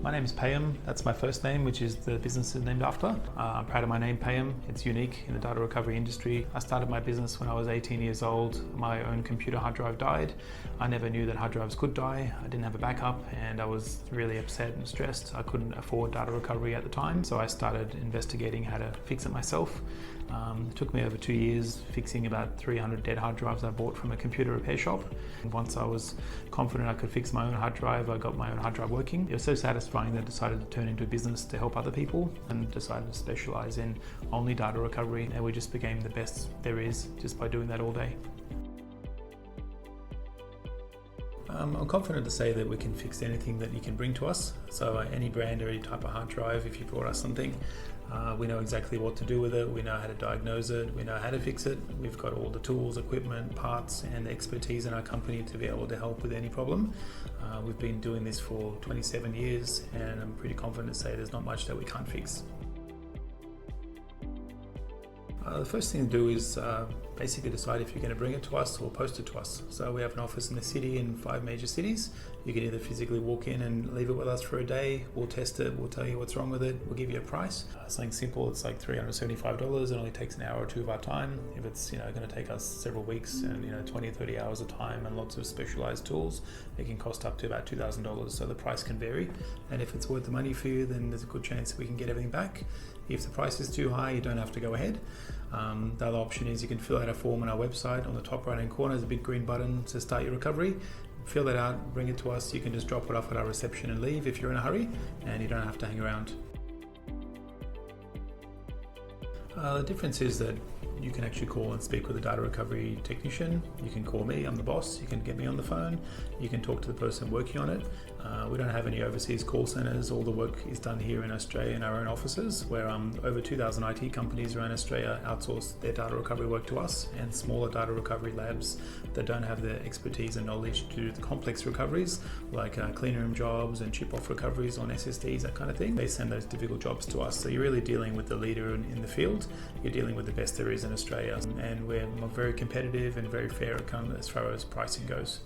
My name is Payam. That's my first name, which is the business is named after. I'm proud of my name, Payam. It's unique in the data recovery industry. I started my business when I was 18 years old. My own computer hard drive died. I never knew that hard drives could die. I didn't have a backup and I was really upset and stressed. I couldn't afford data recovery at the time, so I started investigating how to fix it myself. It took me over 2 years fixing about 300 dead hard drives I bought from a computer repair shop. And once I was confident I could fix my own hard drive, I got my own hard drive working. It was so satisfying that I decided to turn into a business to help other people and decided to specialize in only data recovery, and we just became the best there is just by doing that all day. I'm confident to say that we can fix anything that you can bring to us. So any brand or any type of hard drive, if you brought us something, we know exactly what to do with it, we know how to diagnose it, we know how to fix it. We've got all the tools, equipment, parts and expertise in our company to be able to help with any problem. We've been doing this for 27 years and I'm pretty confident to say there's not much that we can't fix. The first thing to do is basically decide if you're going to bring it to us or post it to us. So we have an office in the city in 5 major cities. You can either physically walk in and leave it with us for a day, we'll test it, we'll tell you what's wrong with it, we'll give you a price. Something simple, it's like $375, it only takes an hour or two of our time. If it's going to take us several weeks and 20 or 30 hours of time and lots of specialized tools, it can cost up to about $2,000, so the price can vary. And if it's worth the money for you, then there's a good chance that we can get everything back. If the price is too high, you don't have to go ahead. The other option is you can fill out a form on our website. On the top right hand corner there's a big green button to start your recovery. Fill that out, bring it to us. You can just drop it off at our reception and leave if you're in a hurry, and you don't have to hang around. The difference is that you can actually call and speak with a data recovery technician. You can call me, I'm the boss. You can get me on the phone. You can talk to the person working on it. We don't have any overseas call centers. All the work is done here in Australia in our own offices, where over 2,000 IT companies around Australia outsource their data recovery work to us, and smaller data recovery labs that don't have the expertise and knowledge to do the complex recoveries, like clean room jobs and chip off recoveries on SSDs, that kind of thing. They send those difficult jobs to us. So you're really dealing with the leader in the field. You're dealing with the best there is in Australia, and we're very competitive and very fair as far as pricing goes.